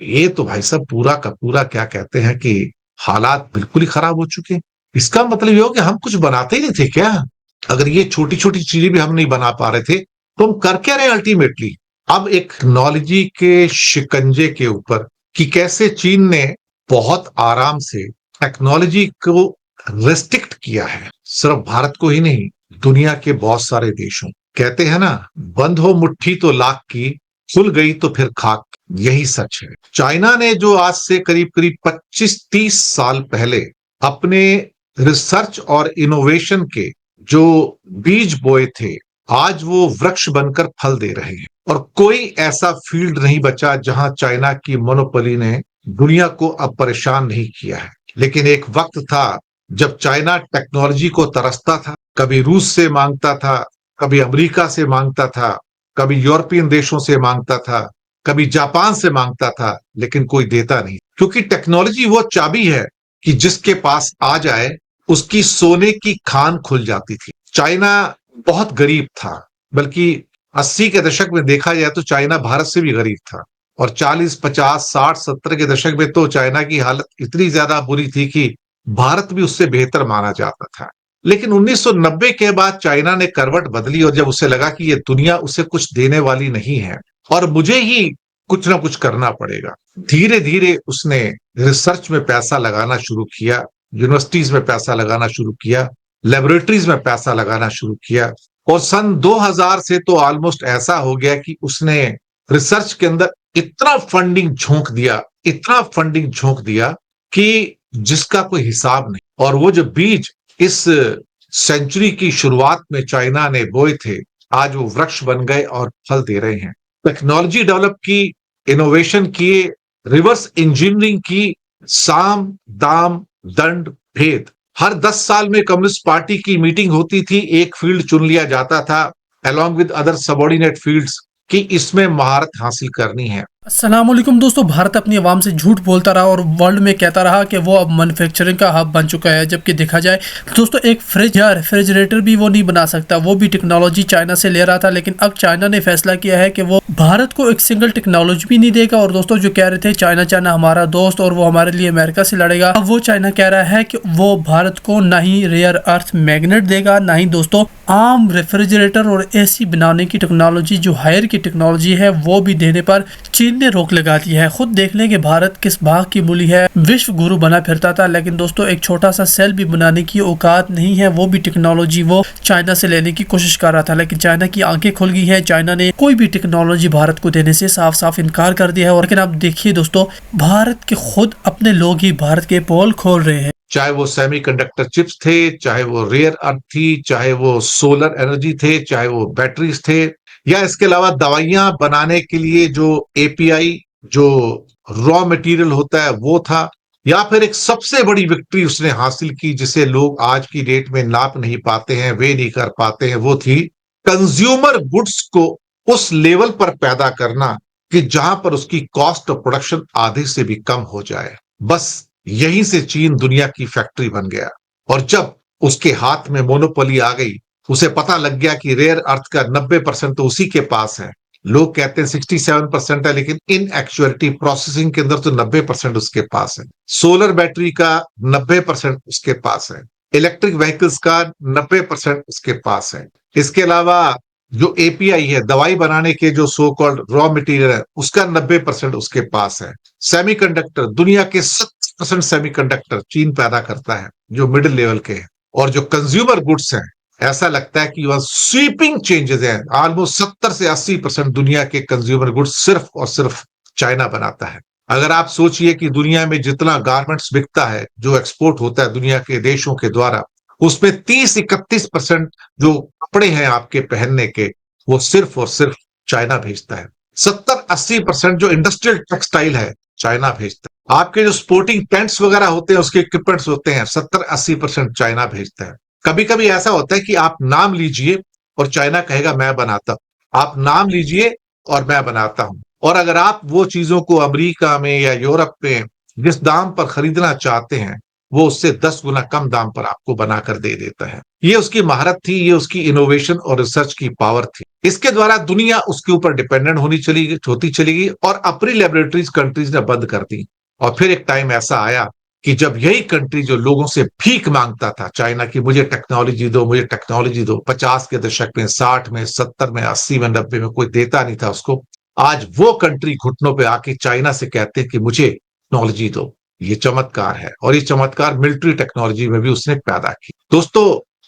ये तो भाई साहब पूरा का पूरा क्या कहते हैं कि हालात बिल्कुल ही खराब हो चुके हैं। इसका मतलब ये हो कि हम कुछ बनाते ही नहीं थे क्या? अगर ये छोटी छोटी चीजें भी हम नहीं बना पा रहे थे तो हम कर क्या रहे अल्टीमेटली? अब एक टेक्नोलॉजी के शिकंजे के ऊपर कि कैसे चीन ने बहुत आराम से टेक्नोलॉजी को रेस्ट्रिक्ट किया है, सिर्फ भारत को ही नहीं, दुनिया के बहुत सारे देशों। कहते हैं ना, बंद हो मुट्ठी तो लाख की, खुल गई तो फिर खाक। यही सच है। चाइना ने जो आज से करीब करीब 25-30 साल पहले अपने रिसर्च और इनोवेशन के जो बीज बोए थे, आज वो वृक्ष बनकर फल दे रहे हैं। और कोई ऐसा फील्ड नहीं बचा जहां चाइना की मोनोपोली ने दुनिया को अब परेशान नहीं किया है। लेकिन एक वक्त था जब चाइना टेक्नोलॉजी को तरसता था, कभी रूस से मांगता था, कभी अमेरिका से मांगता था, कभी यूरोपियन देशों से मांगता था, कभी जापान से मांगता था, लेकिन कोई देता नहीं। क्योंकि टेक्नोलॉजी वो चाबी है कि जिसके पास आ जाए उसकी सोने की खान खुल जाती थी। चाइना बहुत गरीब था, बल्कि 80 के दशक में देखा जाए तो चाइना भारत से भी गरीब था। और 40, 50, 60, 70 के दशक में तो चाइना की हालत इतनी ज्यादा बुरी थी कि भारत भी उससे बेहतर माना जाता था। लेकिन 1990 के बाद चाइना ने करवट बदली, और जब उसे लगा कि ये दुनिया उसे कुछ देने वाली नहीं है और मुझे ही कुछ ना कुछ करना पड़ेगा, धीरे धीरे उसने रिसर्च में पैसा लगाना शुरू किया, यूनिवर्सिटीज में पैसा लगाना शुरू किया, लेबोरेटरीज में पैसा लगाना शुरू किया। और सन 2000 से तो ऑलमोस्ट ऐसा हो गया कि उसने रिसर्च के अंदर इतना फंडिंग झोंक दिया, इतना फंडिंग झोंक दिया कि जिसका कोई हिसाब नहीं। और वो जो बीज इस सेंचुरी की शुरुआत में चाइना ने बोए थे, आज वो वृक्ष बन गए और फल दे रहे हैं। टेक्नोलॉजी डेवलप की, इनोवेशन किए, रिवर्स इंजीनियरिंग की, साम दाम दंड भेद। हर 10 साल में कम्युनिस्ट पार्टी की मीटिंग होती थी, एक फील्ड चुन लिया जाता था along with other subordinate fields कि इसमें महारत हासिल करनी है। अस्सलामुअलैकुम दोस्तों, भारत अपनी आवाम से झूठ बोलता रहा और वर्ल्ड में कहता रहा कि वो अब मैन्युफैक्चरिंग का हब बन चुका है। जबकि देखा जाए दोस्तों, एक फ्रिज या रेफ्रिजरेटर भी वो नहीं बना सकता, वो भी टेक्नोलॉजी चाइना से ले रहा था। लेकिन अब चाइना ने फैसला किया है कि वो भारत को एक सिंगल टेक्नोलॉजी भी नहीं देगा। और दोस्तों, जो कह रहे थे चाइना चाइना हमारा दोस्त और वो हमारे लिए अमेरिका से लड़ेगा, अब वो चाइना कह रहा है कि वो भारत को ना ही रेयर अर्थ मैग्नेट देगा, ना ही दोस्तों आम रेफ्रिजरेटर और एसी बनाने की टेक्नोलॉजी, जो हायर की टेक्नोलॉजी है, वो भी देने पर चीन ने रोक लगा दी है। खुद देख लें कि भारत किस भाग की मूली है, विश्व गुरु बना फिरता था, लेकिन दोस्तों एक छोटा सा सेल भी बनाने की औकात नहीं है, वो भी टेक्नोलॉजी वो चाइना से लेने की कोशिश कर रहा था। लेकिन चाइना की आंखें खुल गई है, चाइना ने कोई भी टेक्नोलॉजी भारत को देने से साफ साफ इनकार कर दिया है। और लेकिन आप देखिए दोस्तों, भारत के खुद अपने लोग ही भारत के पोल खोल रहे हैं। चाहे वो सेमीकंडक्टर चिप्स थे, चाहे वो रेयर अर्थ थी, चाहे वो सोलर एनर्जी थे, चाहे वो बैटरीज थे, या इसके अलावा दवाइयां बनाने के लिए जो एपीआई, जो रॉ मटेरियल होता है वो था, या फिर एक सबसे बड़ी विक्ट्री उसने हासिल की जिसे लोग आज की डेट में नाप नहीं पाते हैं, वे नहीं कर पाते हैं, वो थी कंज्यूमर गुड्स को उस लेवल पर पैदा करना कि जहां पर उसकी कॉस्ट ऑफ प्रोडक्शन आधे से भी कम हो जाए। बस यहीं से चीन दुनिया की फैक्ट्री बन गया। और जब उसके हाथ में मोनोपोली आ गई, उसे पता लग गया कि रेयर अर्थ का 90% तो उसी के पास है। लोग कहते हैं 67% है, लेकिन इन एक्चुअलिटी प्रोसेसिंग के अंदर तो 90% उसके पास है। सोलर बैटरी का 90% उसके पास है, इलेक्ट्रिक व्हीकल्स का 90% उसके पास है। इसके अलावा जो एपीआई है, दवाई बनाने के जो सो कॉल्ड रॉ मटेरियल है, उसका 90% उसके पास है। सेमीकंडक्टर, दुनिया के 70% सेमीकंडक्टर चीन पैदा करता है, जो मिडिल लेवल के हैं। और जो कंज्यूमर गुड्स हैं, ऐसा लगता है कि वह स्वीपिंग चेंजेस हैं। ऑलमोस्ट 70 से 80% दुनिया के कंज्यूमर गुड्स सिर्फ और सिर्फ चाइना बनाता है। अगर आप सोचिए कि दुनिया में जितना गारमेंट्स बिकता है, जो एक्सपोर्ट होता है दुनिया के देशों के द्वारा, उसमें 30-31% जो कपड़े हैं आपके पहनने के, वो सिर्फ और सिर्फ चाइना भेजता है। 70-80% जो इंडस्ट्रियल टेक्सटाइल है, चाइना भेजता है। आपके जो स्पोर्टिंग टेंट्स वगैरह होते हैं, उसके इक्विपमेंट्स होते हैं, 70-80% चाइना भेजता है। कभी कभी ऐसा होता है कि आप नाम लीजिए और चाइना कहेगा मैं बनाता हूं, आप नाम लीजिए और मैं बनाता हूं। और अगर आप वो चीजों को अमेरिका में या यूरोप में जिस दाम पर खरीदना चाहते हैं, वो उससे 10 गुना कम दाम पर आपको बनाकर दे देता है। ये उसकी महारत थी, ये उसकी इनोवेशन और रिसर्च की पावर थी। इसके द्वारा दुनिया उसके ऊपर डिपेंडेंट होती चली गई और अपनी लेबोरेटरीज कंट्रीज ने बंद कर दी। और फिर एक टाइम ऐसा आया कि जब यही कंट्री जो लोगों से भीख मांगता था चाइना की, मुझे टेक्नोलॉजी दो, मुझे टेक्नोलॉजी दो, 50 के दशक में, 60 में, 70 में, 80 में, 90 में कोई देता नहीं था उसको, आज वो कंट्री घुटनों पे आके चाइना से कहते हैं कि मुझे टेक्नोलॉजी दो। ये चमत्कार है, और ये चमत्कार मिलिट्री टेक्नोलॉजी में भी उसने पैदा की। दोस्तों,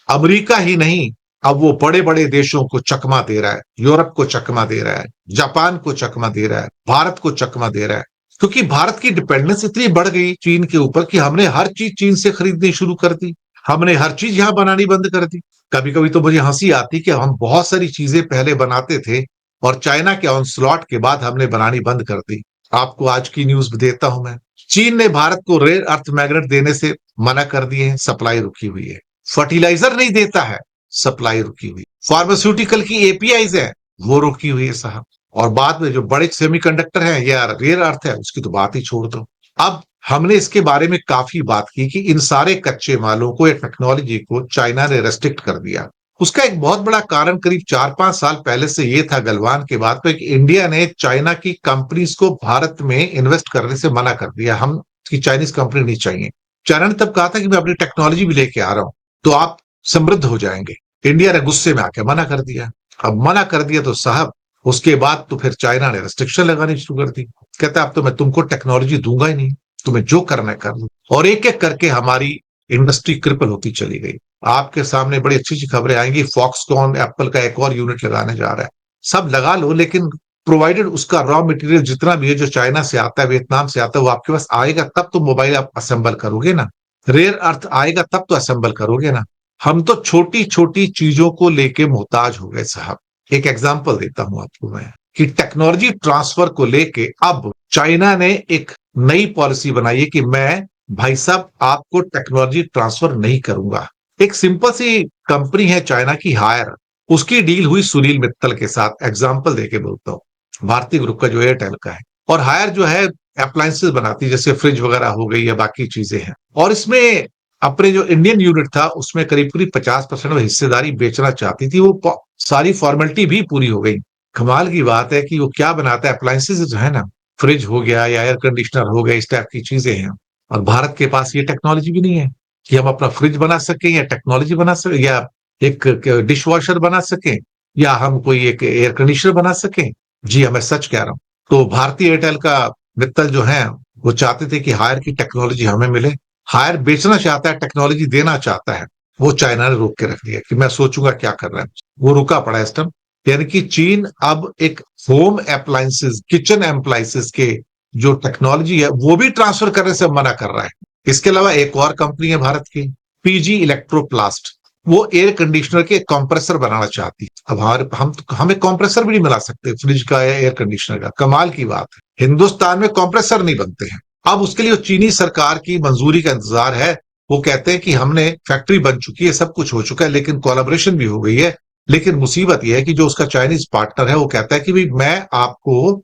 अमेरिका ही नहीं, अब वो बड़े बड़े देशों को चकमा दे रहा है, यूरोप को चकमा दे रहा है, जापान को चकमा दे रहा है, भारत को चकमा दे रहा है, क्योंकि भारत की डिपेंडेंस इतनी बढ़ गई चीन के ऊपर कि हमने हर चीज चीन से खरीदनी शुरू कर दी, हमने हर चीज यहां बनानी बंद कर दी। कभी कभी तो मुझे हंसी आती कि हम बहुत सारी चीजें पहले बनाते थे और चाइना के ऑनस्लॉट के बाद हमने बनानी बंद कर दी। आपको आज की न्यूज भी देता हूं मैं। चीन ने भारत को रेयर अर्थ मैग्नेट देने से मना कर दिए हैं, सप्लाई रुकी हुई है। फर्टिलाइजर नहीं देता है, सप्लाई रुकी हुई। फार्मास्यूटिकल की एपीआईज है, वो रुकी हुई है साहब। और बाद में जो बड़े सेमीकंडक्टर हैं या रेयर अर्थ है, उसकी तो बात ही छोड़ दो। अब हमने इसके बारे में काफी बात की कि इन सारे कच्चे मालों को या टेक्नोलॉजी को चाइना ने रेस्ट्रिक्ट कर दिया। उसका एक बहुत बड़ा कारण करीब 4-5 साल पहले से ये था, गलवान के बाद तो, कि इंडिया ने चाइना की कंपनीज को भारत में इन्वेस्ट करने से मना कर दिया। हम की चाइनीज कंपनी नहीं चाहिए। चाइना ने तब कहा था कि मैं अपनी टेक्नोलॉजी भी लेके आ रहा हूं, तो आप समृद्ध हो जाएंगे। इंडिया ने गुस्से में आके मना कर दिया। अब मना कर दिया तो साहब, उसके बाद तो फिर चाइना ने रेस्ट्रिक्शन लगानी शुरू कर दी। कहता अब तो मैं तुमको टेक्नोलॉजी दूंगा ही नहीं, तुम्हें जो करना है कर लो। और एक एक करके हमारी इंडस्ट्री क्रिपल होती चली गई। आपके सामने बड़ी अच्छी अच्छी खबरें आएंगी। फॉक्सकॉन एप्पल का एक और यूनिट लगाने जा रहा है। सब लगा लो, लेकिन प्रोवाइडेड उसका रॉ मटेरियल जितना भी है जो चाइना से आता है, वियतनाम से आता है, वो आपके पास आएगा तब तो मोबाइल आप असेंबल करोगे ना। रेयर अर्थ आएगा तब तो असेंबल करोगे ना। हम तो छोटी छोटी चीजों को लेके मोहताज हो गए साहब। एक एग्जांपल देता हूं आपको मैं कि टेक्नोलॉजी ट्रांसफर को लेके अब चाइना ने एक नई पॉलिसी बनाई है कि मैं, भाई साहब, आपको टेक्नोलॉजी ट्रांसफर नहीं करूंगा। एक सिंपल सी कंपनी है चाइना की, हायर, उसकी डील हुई सुनील मित्तल के साथ। एग्जांपल देके बोलता हूं, भारतीय ग्रुप का जो एयरटेल का है, और हायर जो है अप्लायंसेस बनाती है, जैसे फ्रिज वगैरह हो गई या बाकी चीजें हैं। और इसमें अपने जो इंडियन यूनिट था उसमें करीब करीब 50% में हिस्सेदारी बेचना चाहती थी। वो सारी फॉर्मेलिटी भी पूरी हो गई। कमाल की बात है कि वो क्या बनाता है, अप्लायंसेस जो है ना, फ्रिज हो गया या एयर कंडीशनर हो गया, इस टाइप की चीजें हैं। और भारत के पास ये टेक्नोलॉजी भी नहीं है कि हम अपना फ्रिज बना सकें या टेक्नोलॉजी बना सकें या एक डिश वॉशर बना सकें या हम कोई एक एयर कंडीशनर बना सकें। जी हाँ, मैं सच कह रहा हूं। तो भारतीय एयरटेल का मित्तल जो है वो चाहते थे कि हायर की टेक्नोलॉजी हमें मिले। हायर बेचना चाहता है, टेक्नोलॉजी देना चाहता है। वो चाइना ने रोक के रख दिया कि मैं सोचूंगा क्या कर रहा है। वो रुका पड़ा इस टाइम। यानी कि चीन अब एक होम अप्लायंसेस, किचन अप्लायंसेस के जो टेक्नोलॉजी है वो भी ट्रांसफर करने से मना कर रहा है। इसके अलावा एक और कंपनी है भारत की, पीजी इलेक्ट्रोप्लास्ट। वो एयर कंडीशनर के कंप्रेसर बनाना चाहती है। अब हमें कंप्रेसर भी नहीं मिला सकते फ्रिज का या एयर कंडीशनर का। कमाल की बात है, हिंदुस्तान में कंप्रेसर नहीं बनते हैं। अब उसके लिए चीनी सरकार की मंजूरी का इंतजार है। वो कहते हैं कि हमने फैक्ट्री बन चुकी है, सब कुछ हो चुका है, लेकिन कोलैबोरेशन भी हो गई है। लेकिन मुसीबत यह है कि जो उसका चाइनीज पार्टनर है वो कहता है कि भाई मैं आपको,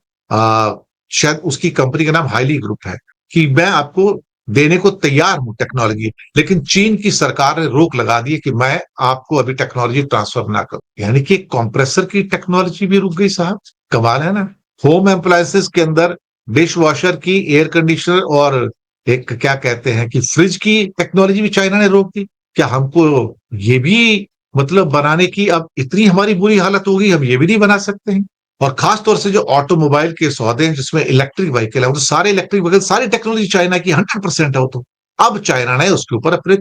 शायद उसकी कंपनी का नाम हाईली ग्रुप है, कि मैं आपको देने को तैयार हूं टेक्नोलॉजी, लेकिन चीन की सरकार ने रोक लगा दी है कि मैं आपको अभी टेक्नोलॉजी ट्रांसफर ना करूं। यानी कि कंप्रेसर की टेक्नोलॉजी भी रुक गई साहब। कमाल है ना। होम अप्लायंसेस के अंदर डिश वॉशर की, एयर कंडीशनर और एक क्या कहते हैं कि फ्रिज की टेक्नोलॉजी भी चाइना ने रोक दी। क्या हमको ये भी मतलब बनाने की अब इतनी हमारी बुरी हालत होगी, हम ये भी नहीं बना सकते हैं? और खास तौर से जो ऑटोमोबाइल के सौदे हैं जिसमें इलेक्ट्रिक व्हीकल है, वो तो सारे इलेक्ट्रिक व्हीकल, सारी टेक्नोलॉजी चाइना की 100% है। वो तो अब चाइना ने उसके ऊपर अपने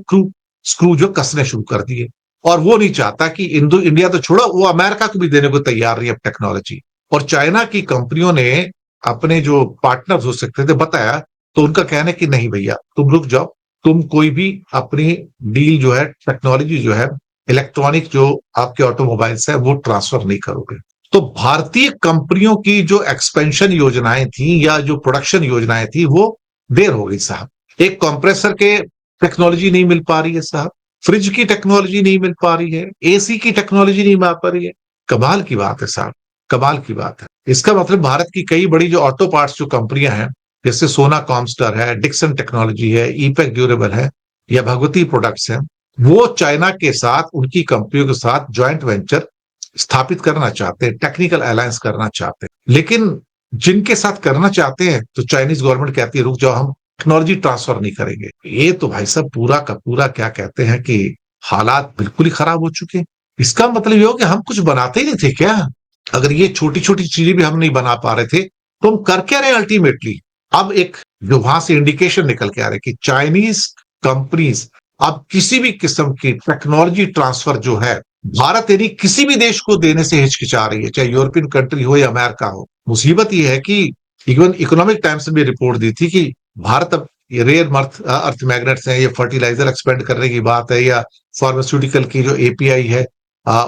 स्क्रू जो कसने शुरू कर दिए। और वो नहीं चाहता कि इंडिया तो छोड़ो, वो अमेरिका को भी देने को तैयार नहीं अब टेक्नोलॉजी। और चाइना की कंपनियों ने अपने जो पार्टनर्स हो सकते थे बताया, तो उनका कहना है कि नहीं भैया तुम रुक जाओ, तुम कोई भी अपनी डील जो है, टेक्नोलॉजी जो है, इलेक्ट्रॉनिक जो आपके ऑटोमोबाइल्स है, वो ट्रांसफर नहीं करोगे। तो भारतीय कंपनियों की जो एक्सपेंशन योजनाएं थी या जो प्रोडक्शन योजनाएं थी वो देर हो गई साहब। एक कंप्रेसर के टेक्नोलॉजी नहीं मिल पा रही है साहब, फ्रिज की टेक्नोलॉजी नहीं मिल पा रही है, एसी की टेक्नोलॉजी नहीं मिल पा रही है। कमाल की बात है साहब, कमाल की बात है। इसका मतलब भारत की कई बड़ी जो ऑटो पार्ट्स जो कंपनियां हैं, जैसे सोना कॉमस्टर है, डिक्सन टेक्नोलॉजी है, ईपैक ड्यूरेबल है, या भगवती प्रोडक्ट्स हैं, वो चाइना के साथ, उनकी कंपनियों के साथ ज्वाइंट वेंचर स्थापित करना चाहते हैं, टेक्निकल अलायंस करना चाहते हैं। लेकिन जिनके साथ करना चाहते हैं तो चाइनीज गवर्नमेंट कहती है रुक जाओ, हम टेक्नोलॉजी ट्रांसफर नहीं करेंगे। ये तो भाई साहब पूरा का पूरा क्या कहते हैं कि हालात बिल्कुल ही खराब हो चुके हैं। इसका मतलब ये हो कि हम कुछ बनाते ही नहीं थे क्या? अगर ये छोटी छोटी चीजें भी हम नहीं बना पा रहे थे तो हम कर क्या रहे अल्टीमेटली? अब एक जो वहां से इंडिकेशन निकल के आ रहे कि चाइनीज कंपनीज अब किसी भी किस्म की टेक्नोलॉजी ट्रांसफर जो है भारत यदि किसी भी देश को देने से हिचकिचा रही है, चाहे यूरोपियन कंट्री हो या अमेरिका हो। मुसीबत यह है कि इवन इकोनॉमिक टाइम्स ने भी रिपोर्ट दी थी कि भारत अब ये रेयर अर्थ मैग्नेट्स हैं, ये फर्टिलाइजर एक्सपेंड करने की बात है, या फार्मास्यूटिकल की जो एपीआई है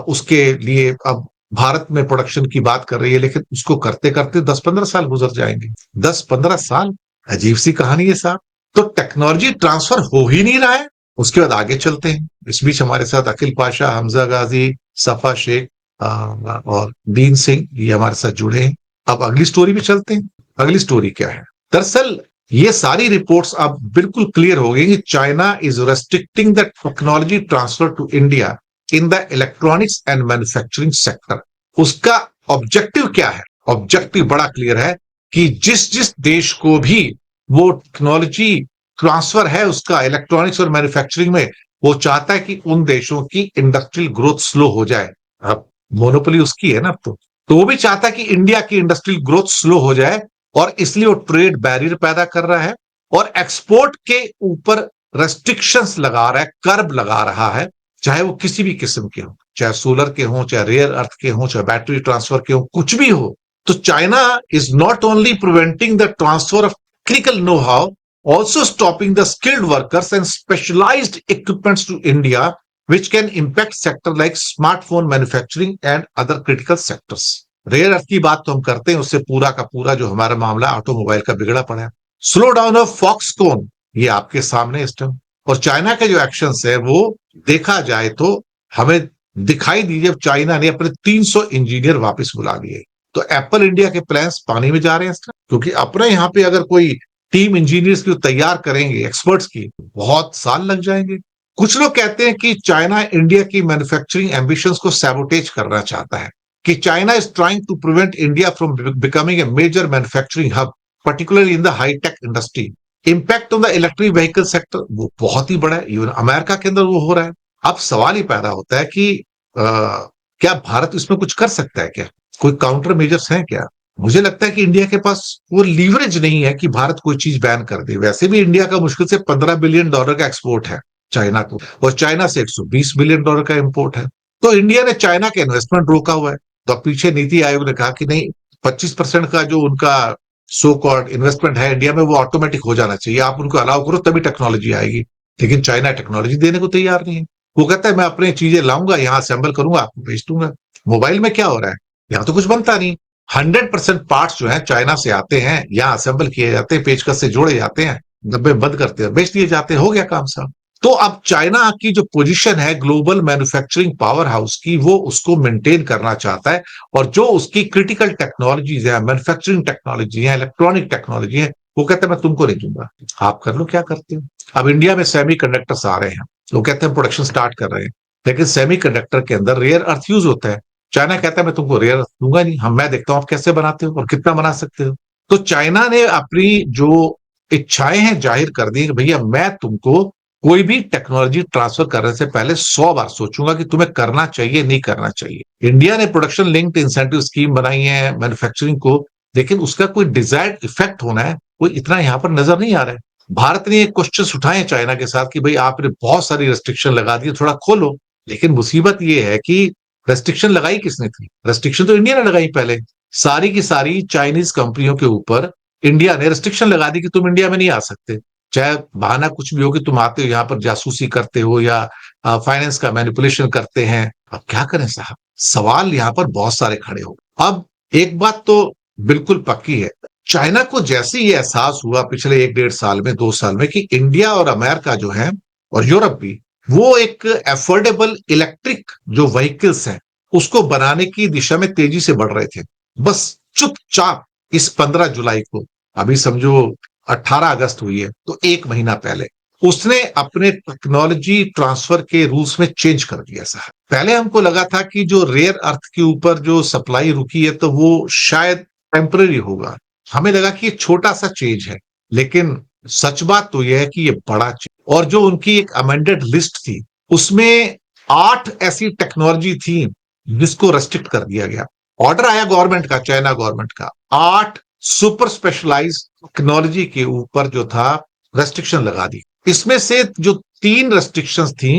उसके लिए अब भारत में प्रोडक्शन की बात कर रही है। लेकिन उसको करते करते 10-15 साल गुजर जाएंगे। 10-15 साल, अजीब सी कहानी है साहब। तो टेक्नोलॉजी ट्रांसफर हो ही नहीं रहा है। उसके बाद आगे चलते हैं। इस बीच हमारे साथ अखिल पाशा, हमजा गाजी, सफा शेख और दीन सिंह ये हमारे साथ जुड़े हैं। अब अगली स्टोरी पे चलते हैं। अगली स्टोरी क्या है? दरअसल ये सारी रिपोर्ट्स अब बिल्कुल क्लियर हो गई कि China is restricting the technology transfer to India in the electronics and manufacturing sector. उसका ऑब्जेक्टिव क्या है? ऑब्जेक्टिव बड़ा क्लियर है कि जिस जिस देश को भी वो टेक्नोलॉजी ट्रांसफर है उसका इलेक्ट्रॉनिक्स और मैन्युफैक्चरिंग में, वो चाहता है कि उन देशों की इंडस्ट्रियल ग्रोथ स्लो हो जाए। अब मोनोपोली उसकी है ना, अब तो वो भी चाहता है कि इंडिया की इंडस्ट्रियल ग्रोथ स्लो हो जाए, और इसलिए वो ट्रेड बैरियर पैदा कर रहा है और एक्सपोर्ट के ऊपर रेस्ट्रिक्शंस लगा रहा है, कर्ब लगा रहा है, चाहे वो किसी भी किस्म के हो, चाहे सोलर के हो, चाहे रेयर अर्थ के हो, चाहे बैटरी ट्रांसफर के हो, कुछ भी हो। तो China is not only preventing the transfer of critical know-how, also stopping the skilled workers and specialized equipments to India, which can impact sector like smartphone manufacturing and other critical sectors. Rare earth की बात तो हम करते हैं, उससे पूरा का पूरा जो हमारा मामला ऑटोमोबाइल का बिगड़ा पड़ा है। स्लो डाउन ऑफ फॉक्सकॉन ये आपके सामने इस टाइम, और चाइना के जो एक्शंस है वो देखा जाए तो हमें दिखाई दीजिए। जब चाइना ने अपने 300 इंजीनियर वापस बुला लिए, तो एप्पल इंडिया के प्लान्स पानी में जा रहे हैं इस टाइम, क्योंकि अपने यहाँ पे अगर कोई टीम इंजीनियर्स की तैयार करेंगे, एक्सपर्ट्स की, बहुत साल लग जाएंगे। कुछ लोग कहते हैं कि चाइना इंडिया की मैन्युफैक्चरिंग एम्बिशंस को सैबोटेज करना चाहता है, कि China is trying to prevent India from becoming a major manufacturing hub, particularly in the high tech industry. Impact on the electric vehicle sector वो बहुत ही बड़ा है, इवन अमेरिका के अंदर वो हो रहा है। अब सवाल ही पैदा होता है कि क्या भारत इसमें कुछ कर सकता है? क्या कोई काउंटर मेजर्स हैं क्या? मुझे लगता है कि इंडिया के पास वो लीवरेज नहीं है कि भारत कोई चीज बैन कर दे। वैसे भी इंडिया का मुश्किल से $15 बिलियन का एक्सपोर्ट है चाइना को, और चाइना से $120 बिलियन का इंपोर्ट है। तो इंडिया ने चाइना के इन्वेस्टमेंट रोका हुआ है। तो पीछे नीति आयोग ने कहा कि नहीं, 25% का जो उनका सो कॉल्ड इन्वेस्टमेंट है इंडिया में वो ऑटोमेटिक हो जाना चाहिए, आप उनको अलाउ करो तभी टेक्नोलॉजी आएगी। लेकिन चाइना टेक्नोलॉजी देने को तैयार नहीं है। वो कहता है मैं अपनी चीजें लाऊंगा, यहाँ असेंबल करूंगा, आपको भेज दूंगा। मोबाइल में क्या हो रहा है? यहाँ तो कुछ बनता नहीं। 100% पार्ट्स जो है चाइना से आते हैं, यहाँ असेंबल किए जाते हैं, पेचकस से जोड़े जाते हैं, डब्बे बंद करते हैं, बेच दिए जाते हैं, हो गया काम साहब। तो अब चाइना की जो पोजीशन है ग्लोबल मैन्युफैक्चरिंग पावर हाउस की, वो उसको मेंटेन करना चाहता है, और जो उसकी क्रिटिकल टेक्नोलॉजीज है, मैन्युफैक्चरिंग टेक्नोलॉजी है, इलेक्ट्रॉनिक टेक्नोलॉजी है, वो कहते हैं मैं तुमको नहीं दूंगा, आप कर लो क्या करते हो। अब इंडिया में सेमी कंडक्टर्स आ रहे हैं, वो कहते हैं प्रोडक्शन स्टार्ट कर रहे हैं, लेकिन सेमी कंडक्टर के अंदर रेयर अर्थ यूज होता है। चाइना कहता है मैं तुमको रेयर अर्थ दूंगा नहीं, मैं देखता हूं आप कैसे बनाते हो और कितना बना सकते हो। तो चाइना ने अपनी जो इच्छाएं हैं जाहिर कर दी कि भैया मैं तुमको कोई भी टेक्नोलॉजी ट्रांसफर करने से पहले 100 बार सोचूंगा कि तुम्हें करना चाहिए नहीं करना चाहिए। इंडिया ने प्रोडक्शन लिंक्ड इंसेंटिव स्कीम बनाई है मैन्युफैक्चरिंग को, लेकिन उसका कोई डिजायर्ड इफेक्ट होना है कोई इतना यहां पर नजर नहीं आ रहा है। भारत ने क्वेश्चन उठाए चाइना के साथ कि भाई आपने बहुत सारी रेस्ट्रिक्शन लगा दी, थोड़ा खोलो। लेकिन मुसीबत यह है कि रेस्ट्रिक्शन लगाई किसने थी? रेस्ट्रिक्शन तो इंडिया ने लगाई पहले। सारी की सारी चाइनीज कंपनियों के ऊपर इंडिया ने रेस्ट्रिक्शन लगा दी कि तुम इंडिया में नहीं आ सकते, चाहे बहाना कुछ भी हो कि तुम आते हो यहाँ पर जासूसी करते हो या फाइनेंस का मैनिपुलेशन करते हैं। अब क्या करें साहब, सवाल यहाँ पर बहुत सारे खड़े हो। अब एक बात तो बिल्कुल पक्की है, चाइना को जैसे ये एहसास हुआ पिछले 1-1.5 साल में, 2 साल में, कि इंडिया और अमेरिका जो है और यूरोप भी, वो एक अफोर्डेबल इलेक्ट्रिक जो व्हीकल्स हैं उसको बनाने की दिशा में तेजी से बढ़ रहे थे। बस चुपचाप इस 15 जुलाई को, अभी समझो 18 अगस्त हुई है, तो 1 महीना पहले उसने अपने टेक्नोलॉजी ट्रांसफर के रूल्स में चेंज कर दिया साहब। पहले हमको लगा था कि जो रेयर अर्थ के ऊपर जो सप्लाई रुकी है तो वो शायद टेम्पररी होगा, हमें लगा कि ये छोटा सा चेंज है, लेकिन सच बात तो यह है कि ये बड़ा चेंज। और जो उनकी एक अमेंडेड लिस्ट थी उसमें 8 ऐसी टेक्नोलॉजी थी जिसको रेस्ट्रिक्ट कर दिया गया। ऑर्डर आया गवर्नमेंट का, चाइना गवर्नमेंट का, 8 सुपर स्पेशलाइज्ड टेक्नोलॉजी के ऊपर जो था रेस्ट्रिक्शन लगा दी। इसमें से जो 3 रेस्ट्रिक्शंस थी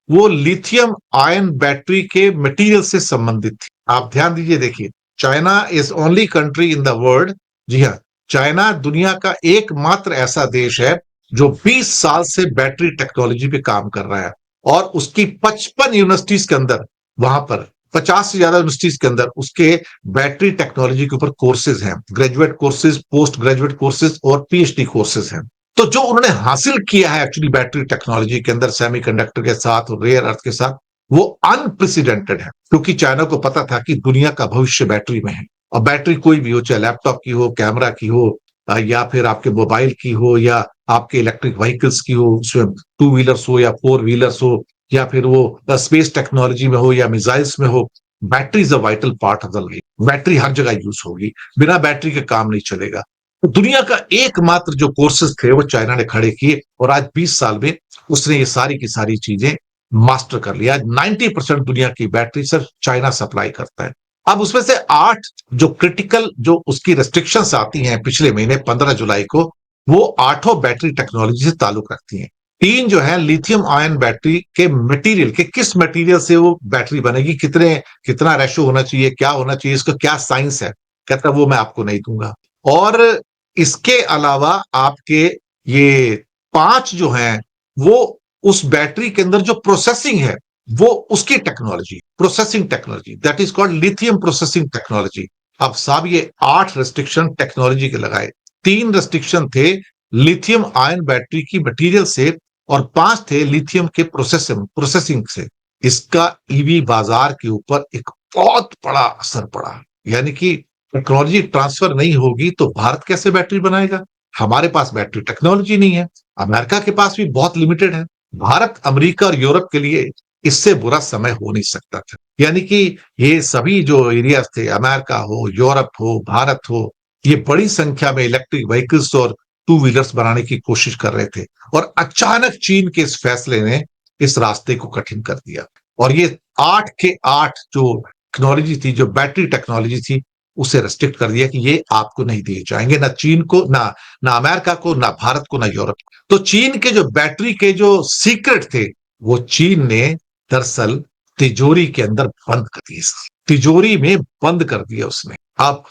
वो लिथियम आयन बैटरी के मटेरियल से संबंधित थी। आप ध्यान दीजिए, देखिए, China is only country in the world, जी हाँ, चाइना दुनिया का एकमात्र ऐसा देश है जो 20 साल से बैटरी टेक्नोलॉजी पे काम कर रहा है और उसकी 55 यूनिवर्सिटीज के अंदर, वहां पर 50 से ज्यादा यूनिवर्सिटीज के अंदर उसके बैटरी टेक्नोलॉजी के ऊपर कोर्सेज हैं, graduate courses, post graduate courses और पीएचडी कोर्सेज हैं। तो जो उन्होंने हासिल किया है एक्चुअली बैटरी टेक्नोलॉजी के अंदर सेमीकंडक्टर के साथ और रेयर अर्थ के साथ, वो अनप्रेसिडेंटेड है, क्योंकि चाइना को पता था कि दुनिया का भविष्य बैटरी में है। और बैटरी कोई भी हो, चाहे लैपटॉप की हो, कैमरा की हो, या फिर आपके मोबाइल की हो, या आपके इलेक्ट्रिक व्हीकल्स की हो, उसमें 2 व्हीलर्स हो या 4 व्हीलर्स हो, या फिर वो स्पेस टेक्नोलॉजी में हो या मिसाइल्स में हो, battery is a vital part of the life. Battery हर जगह यूज होगी, बिना बैटरी के काम नहीं चलेगा। तो दुनिया का एकमात्र जो कोर्सेज थे वो चाइना ने खड़े किए और आज 20 साल में उसने ये सारी की सारी चीजें मास्टर कर लिया। आज 90% दुनिया की बैटरी सिर्फ चाइना सप्लाई करता है। अब उसमें से 8 जो क्रिटिकल जो उसकी रेस्ट्रिक्शंस आती हैं पिछले महीने 15 जुलाई को, वो 8 बैटरी टेक्नोलॉजी से ताल्लुक रखती हैं। 3 जो है लिथियम आयन बैटरी के मटेरियल के, किस मटेरियल से वो बैटरी बनेगी, कितना रेशो होना चाहिए, क्या होना चाहिए, इसका क्या साइंस है, कहता है वो मैं आपको नहीं दूंगा। और इसके अलावा आपके ये 5 जो हैं वो उस बैटरी के अंदर जो प्रोसेसिंग है वो उसकी technology, processing technology, that is called lithium processing technology. अब साहब ये 8 रेस्ट्रिक्शन टेक्नोलॉजी के लगाए, 3 रेस्ट्रिक्शन थे लिथियम आयन बैटरी की मटेरियल से और 5 थे लिथियम के प्रोसेसिंग से। इसका ईवी बाजार के ऊपर एक बहुत बड़ा असर पड़ा। यानी कि टेक्नोलॉजी ट्रांसफर नहीं होगी तो भारत कैसे बैटरी बनाएगा? हमारे पास बैटरी टेक्नोलॉजी नहीं है, अमेरिका के पास भी बहुत लिमिटेड है। भारत, अमेरिका और यूरोप के लिए इससे बुरा समय हो नहीं सकता था। यानी कि ये सभी जो एरियाज थे, अमेरिका हो, यूरोप हो, भारत हो, ये बड़ी संख्या में इलेक्ट्रिक व्हीकल्स और 2 व्हीलर्स बनाने की कोशिश कर रहे थे और अचानक चीन के इस फैसले ने इस रास्ते को कठिन कर दिया और ये 8 के 8 जो टेक्नोलॉजी थी, जो बैटरी टेक्नोलॉजी थी, उसे रेस्ट्रिक्ट कर दिया कि ये आपको नहीं दिए जाएंगे, ना चीन को, ना अमेरिका को, ना भारत को, ना यूरोप को। तो चीन के जो बैटरी के जो सीक्रेट थे वो चीन ने दरअसल तिजोरी के अंदर बंद कर दिए, तिजोरी में बंद कर दिया उसने। अब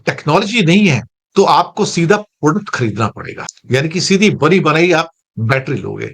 टेक्नोलॉजी नहीं है तो आपको सीधा प्रोडक्ट खरीदना पड़ेगा, यानी कि सीधी बनी बनाई आप बैटरी लोगे।